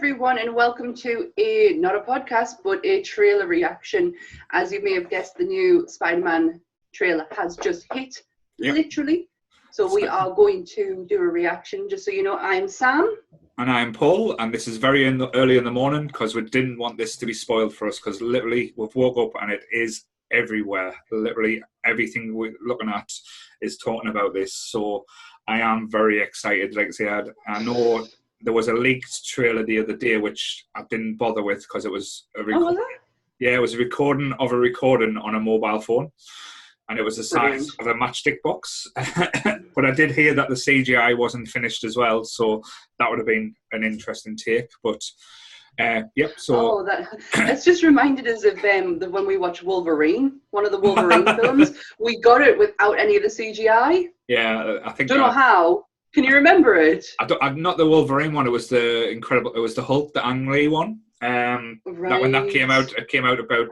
everyone, and welcome to not a podcast, but a trailer reaction. As you may have guessed, the new Spider-Man trailer has just hit, literally. So we are going to do a reaction. Just so you know, I'm Sam. And I'm Paul, and this is very early in the morning because we didn't want this to be spoiled for us, because literally we've woke up and it is everywhere. Literally everything we're looking at is talking about this. So I am very excited. Like I said, I know there was a leaked trailer the other day, which I didn't bother with because it was a it was a recording of a recording on a mobile phone, and it was the size of a matchstick box. But I did hear that the CGI wasn't finished as well, so that would have been an interesting take. But so that's just reminded us of when we watched Wolverine, one of the Wolverine films. We got it without any of the CGI. Yeah, I think. Don't know how. Can you remember it? I'm not the Wolverine one. It was the It was the Hulk, the Ang Lee one. That when that came out, it came out about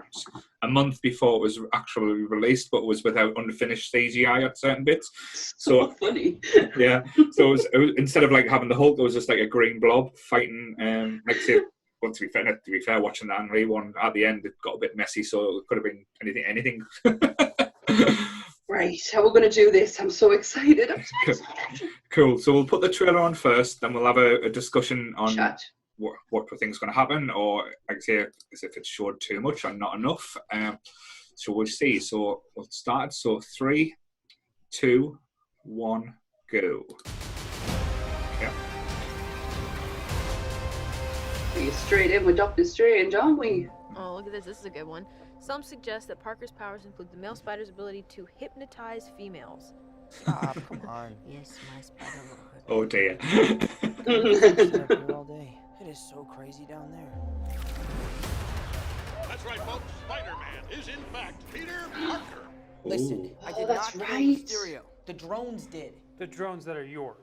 a month before it was actually released, but was without unfinished CGI at certain bits. So funny. Yeah. So it was instead of like having the Hulk, it was just like a green blob fighting. Well, to be fair, watching the Ang Lee one at the end, it got a bit messy, so it could have been anything. Right, how we're going to do this. I'm so excited. Cool. So we'll put the trailer on first, then we'll have a discussion on what we think is going to happen, or like I say, if it's showed too much or not enough. So we'll see. So we'll start. So 3, 2, 1, go. Okay. We're straight in with Doctor Strange, aren't we? Oh, look at this. This is a good one. Some suggest that Parker's powers include the male spider's ability to hypnotize females. Stop, come on. Yes, my spider will hurt. Oh dear. All day. It is so crazy down there. That's right, folks. Spider-Man is in fact Peter Parker. Listen, I did not kill Mysterio. The drones did. The drones that are yours.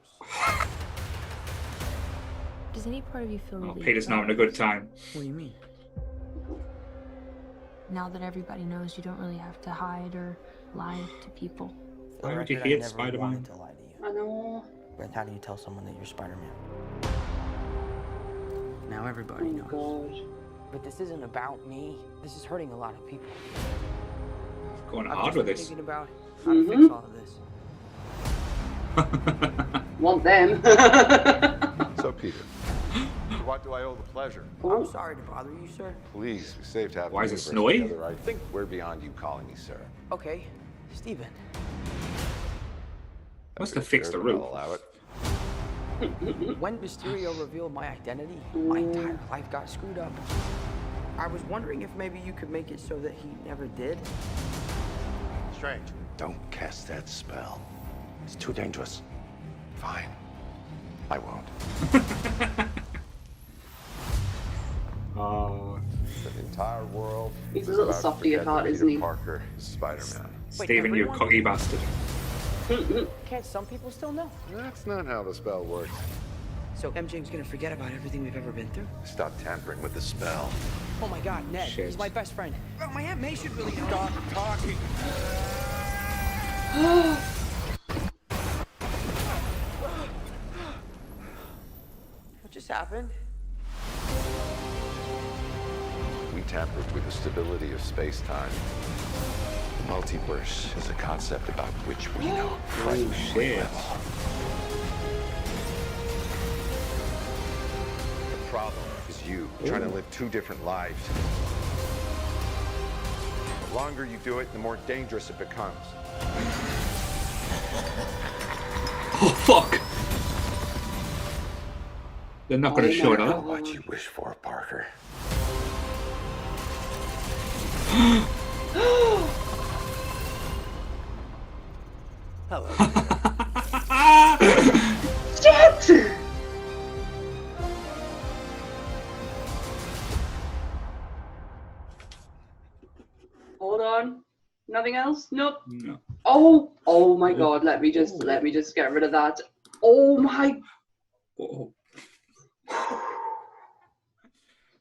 Does any part of you feel really... Peter's not having a good time. What do you mean? Now that everybody knows, you don't really have to hide or lie to people. Why would you hate Spider-Man? To lie to you. I know. But how do you tell someone that you're Spider-Man? Now everybody knows. God. But this isn't about me. This is hurting a lot of people. Going hard with this. Thinking about how to fix all of this. Want them. So, Peter, to what do I owe the pleasure? I'm sorry to bother you, sir. Please, we saved having Why is you it first snowy? together. I think we're beyond you calling me sir. Okay, Steven. Must have fixed the I'll roof. allow it. When Mysterio revealed my identity, my entire life got screwed up. I was wondering if maybe you could make it so that he never did. Strange. Don't cast that spell. It's too dangerous. Fine. I won't. Oh, The entire world. He's a is little about to softy at forget heart, that isn't he? Peter Parker is Spider-Man. Steven, you cocky bastard. Can't some people still know? That's not how the spell works. So MJ's gonna forget about everything we've ever been through? Stop tampering with the spell. Oh my God, Ned, Shit. he's my best friend. Oh, my Aunt May should really know. Stop talking. What just happened? We tampered with the stability of space-time. The multiverse is a concept about which we know frighteningly shit. little. The problem is you trying to live two different lives. The longer you do it, the more dangerous it becomes. Oh fuck! They're not going to show I know that. what you wish for, Parker. Hello. Shit! Hold on. Nothing else? Nope. No. Oh my God! Let me just get rid of that. Oh my. Oh.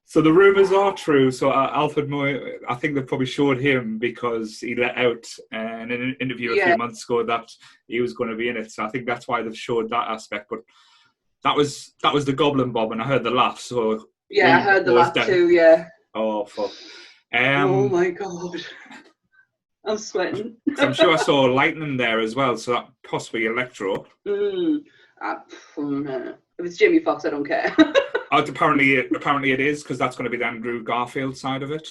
So the rumours are true. So Alfred Moy, I think they probably showed him because he let out in an interview a few months ago that he was going to be in it. So I think that's why they've showed that aspect. But that was the Goblin Bob, and I heard the laugh. So Yeah, I heard the laugh too, yeah. Oh, fuck. Oh my God. I'm sweating. I'm sure I saw lightning there as well, so that possibly Electro. If it's Jamie Foxx, I don't care. Apparently it is, because that's going to be the Andrew Garfield side of it.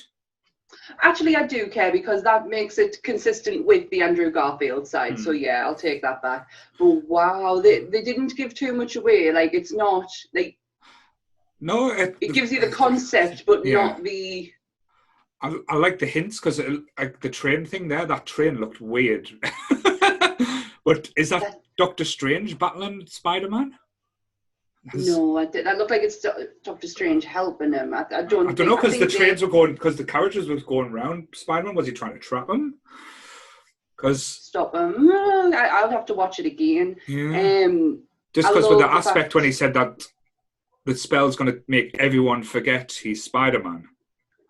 Actually, I do care because that makes it consistent with the Andrew Garfield side. So yeah, I'll take that back. But wow, they didn't give too much away. Like, it's not like no, it gives you the concept, but not the. I like the hints because like the train thing there. That train looked weird. But is that Doctor Strange battling Spider-Man? No, that looked like it's Doctor Strange helping him. I don't know, because the trains were going, because the carriages was going round Spider-Man. Was he trying to trap him? Stop him. I'll have to watch it again. Yeah. Just because with the aspect when he said that the spell's going to make everyone forget he's Spider-Man.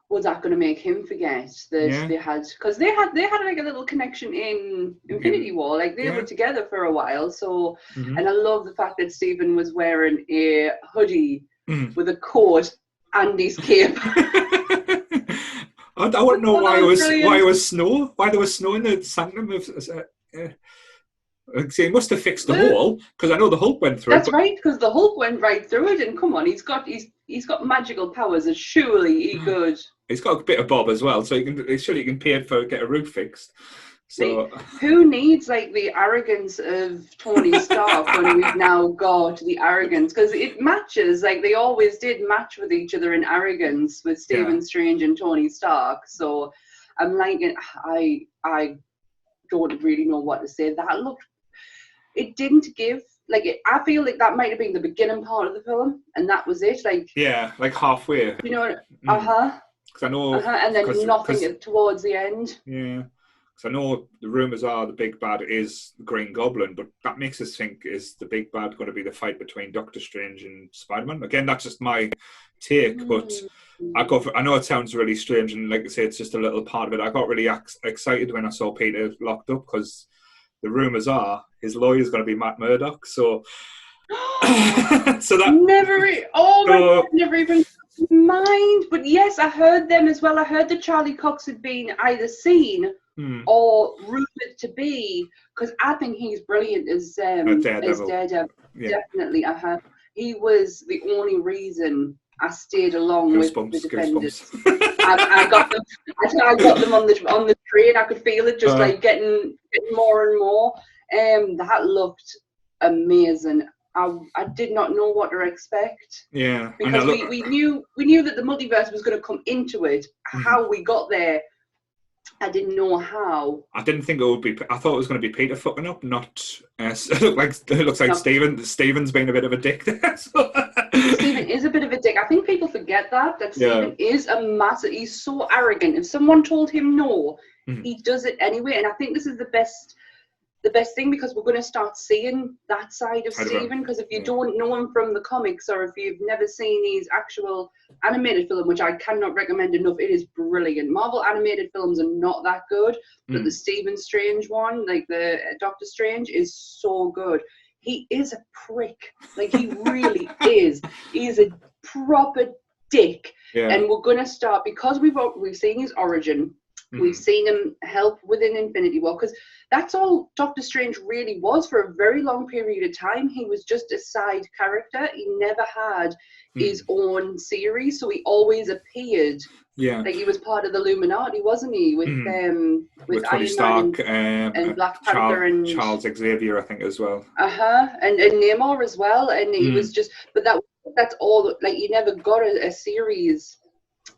Was that going to make him forget that they had? Because they had like a little connection in Infinity War. Like they were together for a while. So, and I love the fact that Stephen was wearing a hoodie with a coat and his cape. I wouldn't know why it was snow. Why there was snow in the sanctum of. He must have fixed the wall, because I know the Hulk went through it. That's right, because the Hulk went right through it, and come on, he's got magical powers, and surely he could. He's got a bit of bob as well, so surely he can pay for get a roof fixed. So who needs like the arrogance of Tony Stark when we've now got the arrogance? Because it matches, like they always did match with each other in arrogance with Stephen Strange and Tony Stark. So I'm like, I don't really know what to say. That looked. It didn't give I feel like that might have been the beginning part of the film, and that was it. Like like halfway. You know, Because I know, and then nothing towards the end. Yeah, because I know the rumors are the big bad is the Green Goblin, but that makes us think, is the big bad going to be the fight between Doctor Strange and Spider-Man? Again, that's just my take, but I know it sounds really strange, and like I say, it's just a little part of it. I got really excited when I saw Peter locked up, because the rumors are his lawyer's going to be Matt Murdock. So, that never even mind. But yes, I heard them as well. I heard that Charlie Cox had been either seen or rumored to be, because I think he's brilliant as Daredevil. Yeah. Definitely, he was the only reason I stayed along with the Defenders. I got them on the train. I could feel it just like getting more and more. That looked amazing. I did not know what to expect. Yeah, because we knew that the multiverse was going to come into it. How we got there, I didn't know how. I didn't think it would be. I thought it was going to be Peter fucking up, not. It looks like Steven's been a bit of a dick there. So. Stephen is a bit of a dick. I think people forget that Stephen is a massive. He's so arrogant. If someone told him no, he does it anyway. And I think this is the best thing, because we're going to start seeing that side of Stephen. Because if you don't know him from the comics, or if you've never seen his actual animated film, which I cannot recommend enough, it is brilliant. Marvel animated films are not that good, but the Stephen Strange one, like the Doctor Strange, is so good. He is a prick. Like, he really is. He's a proper dick. Yeah. And we're going to start, because we've seen his origin. We've seen him help within Infinity War, because that's all Doctor Strange really was for a very long period of time. He was just a side character. He never had his own series, so he always appeared. Yeah, like he was part of the Illuminati, wasn't he? With Tony Stark and Black Panther and Charles Xavier, I think, as well. And Namor as well. And he was just, but that's all. Like, he never got a series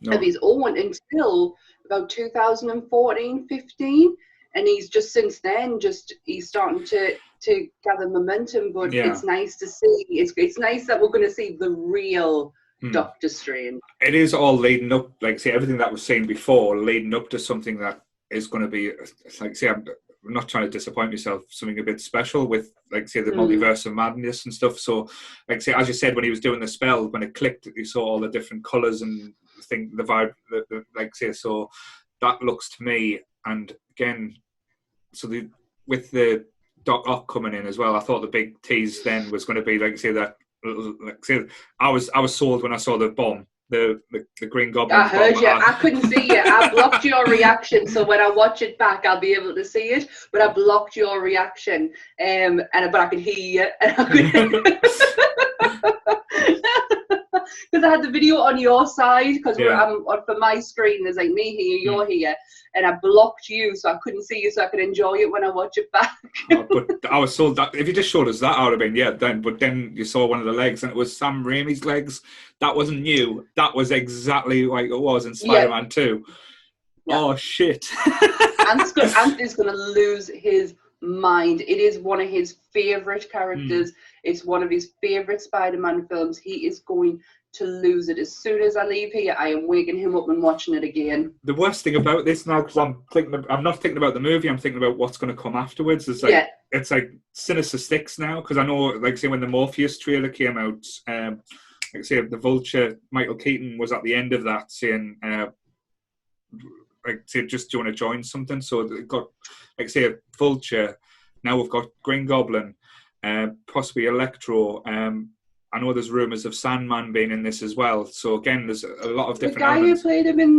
of his own until about 2014-15, and he's just since then he's starting to gather momentum. But it's nice to see. It's nice that we're going to see the real Doctor Strange. It is all leading up, like, say, everything that was seen before, leading up to something that is going to be, like, say, I'm not trying to disappoint myself, something a bit special with, like, say, the multiverse of madness and stuff. So, like, say, as you said, when he was doing the spell, when it clicked, you saw all the different colours and the vibe, like, say, so that looks to me, and again, so with the Doc Ock coming in as well, I thought the big tease then was going to be, like, say, that, like, say, I was sold when I saw the bomb, the Green Goblin. I heard you. I couldn't see you. I blocked your reaction, so when I watch it back, I'll be able to see it. But I blocked your reaction, but I could hear you, and I could. Because I had the video on your side, because for my screen there's like me here, you're here, and I blocked you so I couldn't see you, so I could enjoy it when I watch it back. But I was sold that if you just showed us that, I would have been then. But then you saw one of the legs, and it was Sam Raimi's legs. That wasn't new. That was exactly like it was in Spider-Man 2. Yeah. Oh shit! Anthony's gonna lose his mind. It is one of his favorite characters. It's one of his favorite Spider-Man films. He is going to lose it. As soon as I leave here, I am waking him up and watching it again. The worst thing about this now, because I'm not thinking about the movie, I'm thinking about what's going to come afterwards. It's like it's like Sinister Six now, because I know, like say when the Morpheus trailer came out, like say the Vulture, Michael Keaton was at the end of that saying, like say, just do you want to join something? So they've got, like say, a Vulture. Now we've got Green Goblin, possibly Electro. I know there's rumours of Sandman being in this as well. So again, there's a lot of different. The guy elements. who played him in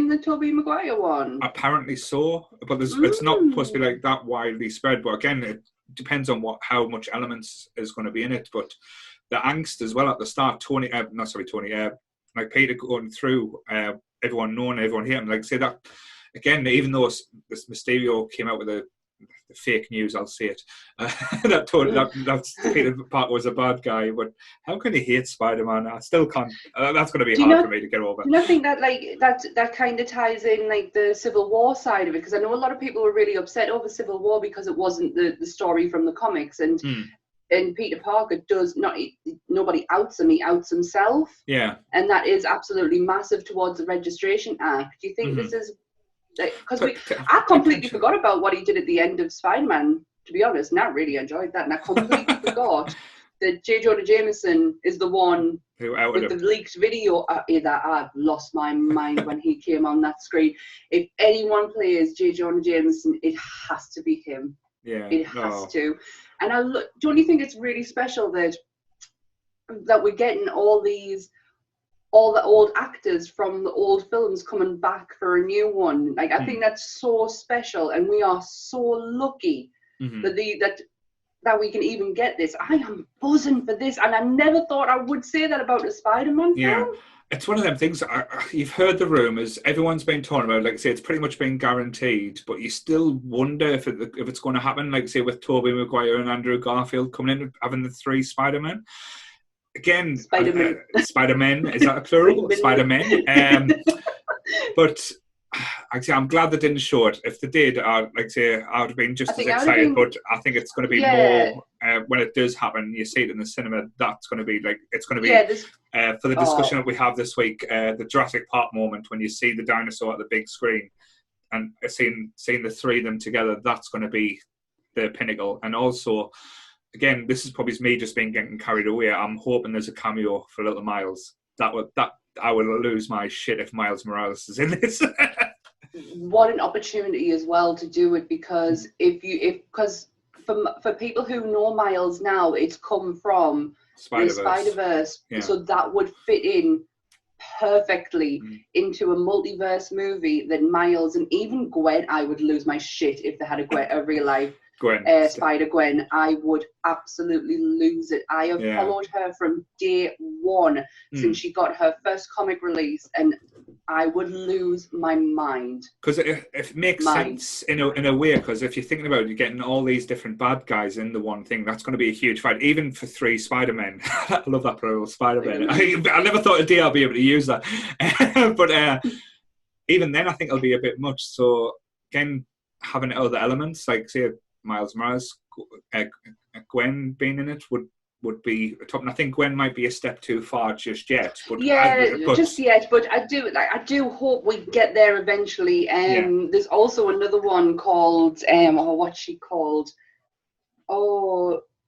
the Tobey Maguire one. Apparently so, but it's not supposed to be like that widely spread. But again, it depends on how much elements is going to be in it. But the angst as well at the start. Like Peter going through everyone knowing everyone here, and like say that again. Even though this Mysterio came out with the fake news, I'll say it. That Peter Parker was a bad guy, but how can he hate Spider-Man? I still can't. That's going to be hard for me to get over. I think that that kind of ties in like the Civil War side of it, because I know a lot of people were really upset over Civil War because it wasn't the story from the comics, and Peter Parker does not. Nobody outs him; he outs himself. Yeah, and that is absolutely massive towards the Registration Act. Do you think this is? Because I completely forgot about what he did at the end of Spider-Man, to be honest, and I really enjoyed that, and I completely forgot that J. Jonah Jameson is the one with the leaked video. That I've lost my mind when he came on that screen. If anyone plays J. Jonah Jameson, it has to be him. Yeah, it has to. And don't you think it's really special that we're getting all the old actors from the old films coming back for a new one? Like, I think that's so special, and we are so lucky that we can even get this. I am buzzing for this, and I never thought I would say that about a Spider-Man film. It's one of them things. You've heard the rumours. Everyone's been talking about. Like, say, it's pretty much been guaranteed, but you still wonder if it's going to happen. Like, say, with Tobey Maguire and Andrew Garfield coming in, having the 3 Spider-Men. Again, Spider-Men, is that a plural? Spider-Men. But I'm glad they didn't show it. If they did, I would have been just as excited. But I think it's going to be more when it does happen. You see it in the cinema. That's going to be like it's going to be for the discussion that we have this week. The Jurassic Park moment when you see the dinosaur at the big screen and seeing the 3 of them together. That's going to be the pinnacle. And also, again, this is probably me just getting carried away. I'm hoping there's a cameo for little Miles. That I would lose my shit if Miles Morales is in this. What an opportunity as well to do it, because because for people who know Miles now, it's come from the Spider-Verse, so that would fit in perfectly into a multiverse movie. That Miles and even Gwen, I would lose my shit if they had a real life Spider-Gwen. I would absolutely lose it. I have followed her from day one since she got her first comic release, and I would lose my mind. Because it makes sense in a way, because if you're thinking about it, you're getting all these different bad guys in the one thing, that's going to be a huge fight, even for 3 Spider-Men. I love that plural, Spider-Men. I never thought a day I'll be able to use that. But even then, I think it'll be a bit much. So, again, having other elements, like, say, Miles Morales, Gwen being in it would be top. And I think Gwen might be a step too far just yet. But just yet. But I do hope we get there eventually. There's also another one called what's she called?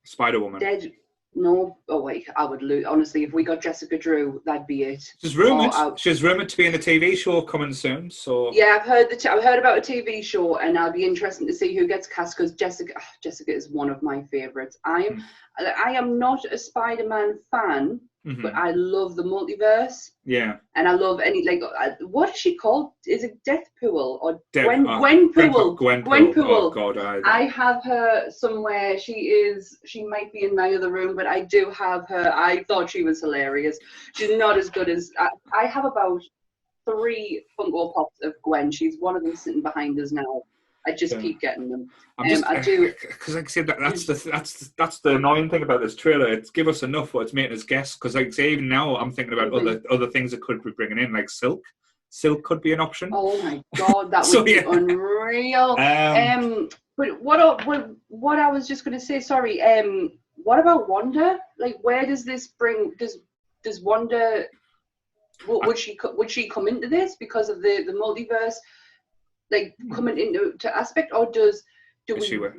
Spider-Woman. No, wait, I would lose. Honestly, if we got Jessica Drew, that'd be it. She's rumoured. She's rumoured to be in a TV show coming soon. So yeah, I've heard about a TV show, and I'll be interested to see who gets cast, because Jessica is one of my favourites. I am not a Spider-Man fan, but I love the multiverse. Yeah. And I love what is she called? Is it Deathpool or Gwenpool? Gwenpool. Oh God, I have her somewhere. She might be in my other room, but I do have her. I thought she was hilarious. She's not as good as I have about 3 Funko Pops of Gwen. She's one of them sitting behind us now. I just keep getting them. I do because, like I said, that's the annoying thing about this trailer. It's give us enough, but it's making us guess. Because, like I say, even now I'm thinking about other things that could be bringing in, like Silk. Silk could be an option. Oh my God, that would be unreal. But what I was just going to say, sorry. What about Wanda? Like, where does this bring? Does Wanda? Would she come into this because of the multiverse? Like coming into aspect, or do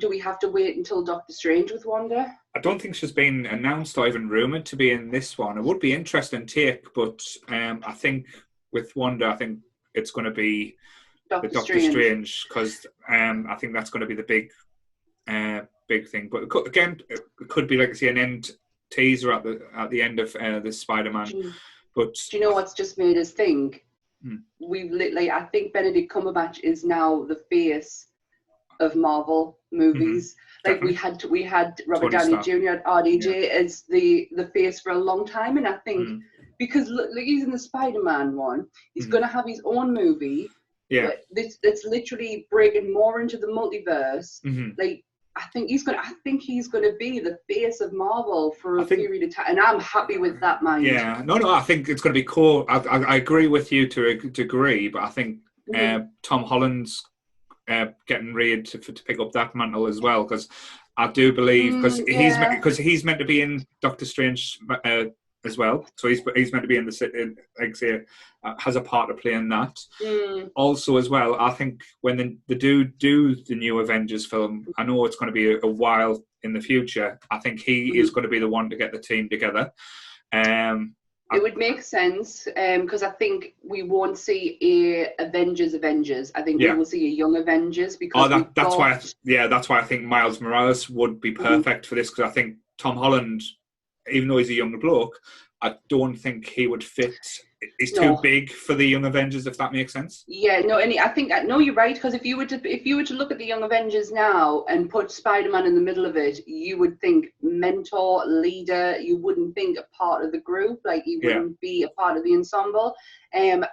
we have to wait until Doctor Strange with Wanda? I don't think she's been announced or even rumoured to be in this one. It would be interesting take, but I think with Wanda, I think it's going to be Doctor Strange because I think that's going to be the big thing. But it could be like I say an end teaser at the end of the Spider-Man. But do you know what's just made us think? I think Benedict Cumberbatch is now the face of Marvel movies. Like we had Robert Downey Jr. at RDJ as the face for a long time, and I think because look, he's in the Spider-Man one, he's going to have his own movie. Yeah, it's literally breaking more into the multiverse. Like I think he's gonna be the face of Marvel for a period of time, and I'm happy with that mind. Yeah, no, I think it's going to be cool. I agree with you to a degree, but I think Tom Holland's getting ready to pick up that mantle as well, because I do believe because he's meant to be in Doctor Strange as well, so he's meant to be in the has a part to play in that. Also as well, I think when they do the new Avengers film, I know it's going to be a while in the future. I think he is going to be the one to get the team together. It would make sense because I think we won't see a Avengers. I think we will see a young Avengers because that's why I think Miles Morales would be perfect for this, because I think Tom Holland, even though he's a younger bloke, I don't think he would fit. He's too big for the Young Avengers, if that makes sense. Yeah, no, and I think you're right, because if you were to look at the Young Avengers now and put Spider-Man in the middle of it, you would think mentor, leader. You wouldn't think a part of the group, like he wouldn't be a part of the ensemble. Do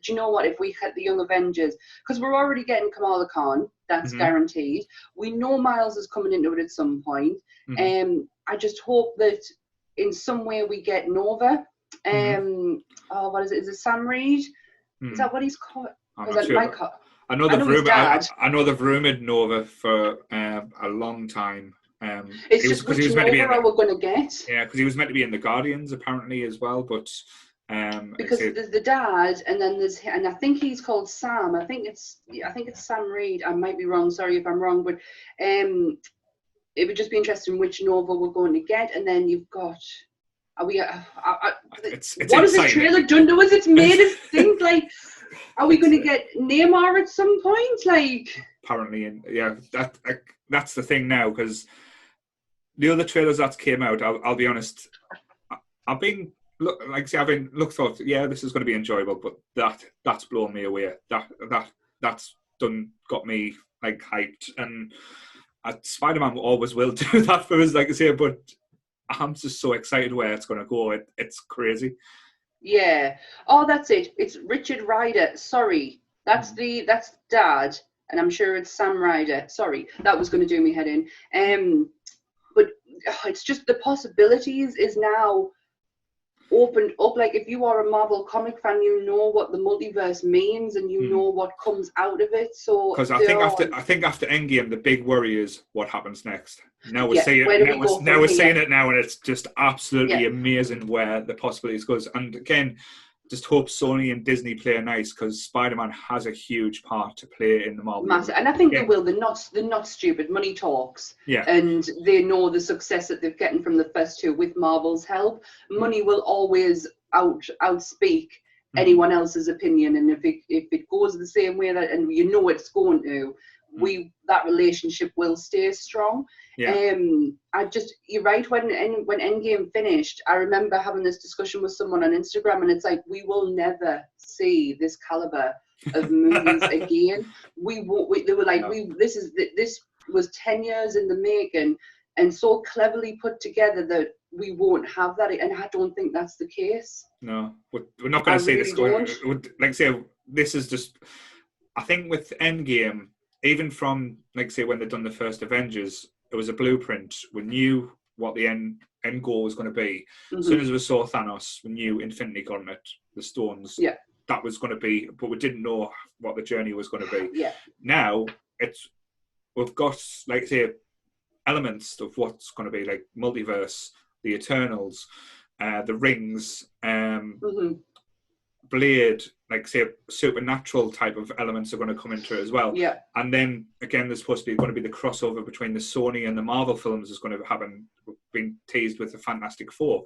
you know what? If we had the Young Avengers, because we're already getting Kamala Khan, that's guaranteed. We know Miles is coming into it at some point. I just hope that in some way we get Nova. What is it? Is it Sam Reed? Is that what he's called? I'm not sure. I know they've rumoured Nova for a long time. It's just because he was meant to be we're going to get. Yeah, because he was meant to be in the Guardians apparently as well, but because there's the dad, and then and I think he's called Sam. I think it's Sam Reed. I might be wrong. Sorry if I'm wrong, but it would just be interesting which Nova we're going to get, and then you've got. What has this trailer done to us? It's made us think, like, are we going to get Neymar at some point? Like, apparently, that's the thing now, because the other trailers that came out, I'll be honest, I've been this is going to be enjoyable, but that's blown me away. That's got me like hyped, and Spider-Man always will do that for us, like I say, but I'm just so excited where it's going to go. It's crazy. Yeah. Oh, that's it. It's Richard Rider. Sorry. That's Dad. And I'm sure it's Sam Ryder. Sorry. That was going to do me head in. But it's just the possibilities is now opened up. Like, if you are a Marvel comic fan, you know what the multiverse means, and you know what comes out of it. So because I think after Endgame, the big worry is what happens next. Now we're seeing it now, and it's just absolutely amazing where the possibilities goes. And again, just hope Sony and Disney play nice, because Spider-Man has a huge part to play in the Marvel. Massive, and I think they will. They're not stupid. Money talks. Yeah. And they know the success that they've gotten from the first two with Marvel's help. Money will always outspeak anyone else's opinion, and if it goes the same way that, and you know it's going to, that relationship will stay strong. Yeah. You're right, when Endgame finished, I remember having this discussion with someone on Instagram, and it's like, we will never see this caliber of movies again. We won't. They were like, No. this was 10 years in the making, and so cleverly put together that we won't have that. And I don't think that's the case. No, we're not going to see really this. Don't. Like I say, this is just. I think with Endgame, even from like say when they've done the first Avengers, it was a blueprint. We knew what the end goal was going to be. As soon as we saw Thanos, we knew Infinity Gauntlet, the stones. Yeah. That was going to be, but we didn't know what the journey was going to be. Yeah. Now we've got like say elements of what's going to be like multiverse, the Eternals, the rings, Blade, like say supernatural type of elements are going to come into it as well. Yeah. And then again, there's supposed to be going to be the crossover between the Sony and the Marvel films is going to happen. We've been teased with the Fantastic Four.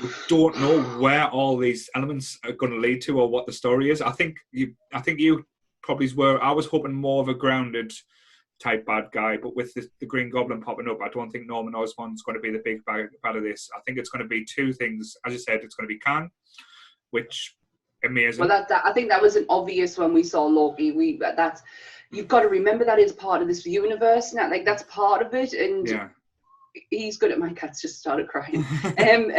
We don't know where all these elements are going to lead to or what the story is. I think you probably were. I was hoping more of a grounded type bad guy, but with the Green Goblin popping up, I don't think Norman Osborn's going to be the big bad of this. I think it's going to be two things. As you said, it's going to be Khan, which amazing. Well, I think that was an obvious when we saw Loki. You've got to remember that is part of this universe now. Like that's part of it, and yeah. He's good at. My cat's just started crying, and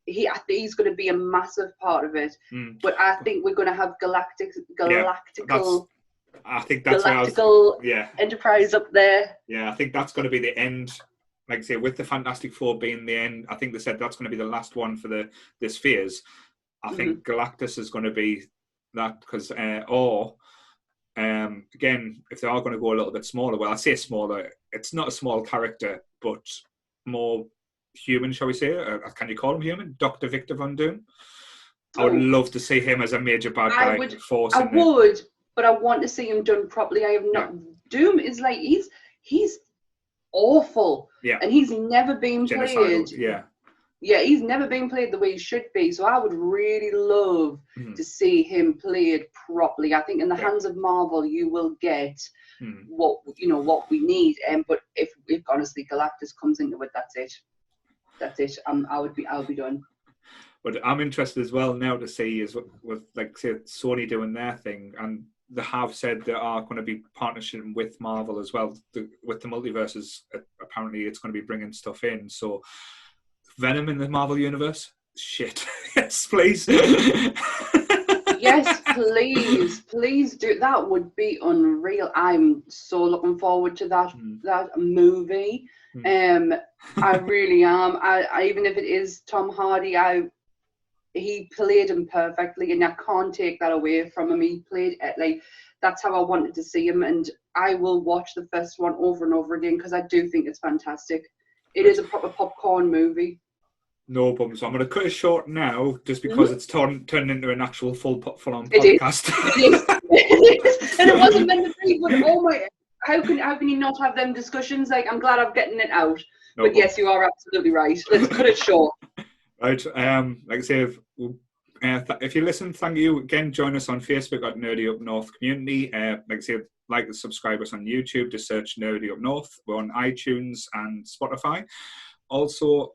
he's going to be a massive part of it. But I think we're going to have galactical. I think that's galactical enterprise up there. Yeah, I think that's going to be the end. Like I say, with the Fantastic Four being the end, I think they said that's going to be the last one for the Spheres. I think Galactus is going to be that because, again, if they are going to go a little bit smaller, well, I say smaller, it's not a small character, but more human, shall we say? Can you call him human? Dr. Victor Von Doom. I would love to see him as a major bad guy. I would, but I want to see him done properly. I have not. Yeah. Doom is like he's awful, and he's never been played. Yeah, he's never been played the way he should be. So I would really love to see him played properly. I think in the hands of Marvel, you will get what we need. But if honestly Galactus comes into it, that's it. That's it. I'll be done. But I'm interested as well now to see is with like say Sony doing their thing, and they have said they are going to be partnering with Marvel as well. With the multiverses, apparently it's going to be bringing stuff in. So Venom in the Marvel universe, shit, yes, please. Yes, please do. That would be unreal. I'm so looking forward to that movie. I really am. I even if it is Tom Hardy, he played him perfectly, and I can't take that away from him. He played it like that's how I wanted to see him, and I will watch the first one over and over again because I do think it's fantastic. It is a proper popcorn movie. No problem. So I'm going to cut it short now, just because it's turned into an actual full-on podcast. It is. And it wasn't meant to be. But oh my! How can you not have them discussions? Like I'm glad I'm getting it out. No but problem. Yes, you are absolutely right. Let's cut it short. Right. Like I say, if you listen, thank you again. Join us on Facebook at Nerdy Up North Community. Like I say, like and subscribe us on YouTube. Just search Nerdy Up North. We're on iTunes and Spotify. Also,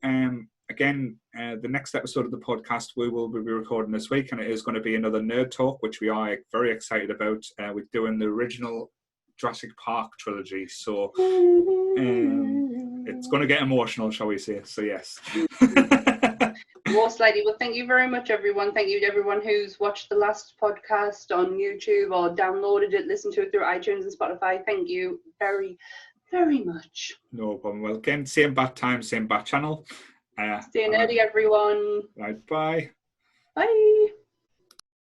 again, the next episode of the podcast we will be recording this week, and it is going to be another nerd talk, which we are very excited about. We're doing the original Jurassic Park trilogy, so it's going to get emotional, shall we say? So yes. Most likely. Well, thank you very much, everyone. Thank you to everyone who's watched the last podcast on YouTube or downloaded it, listened to it through iTunes and Spotify. Thank you very, very much. No problem. Well, again, same bat time, same bat channel. Stay nerdy, everyone. Right, bye. Bye.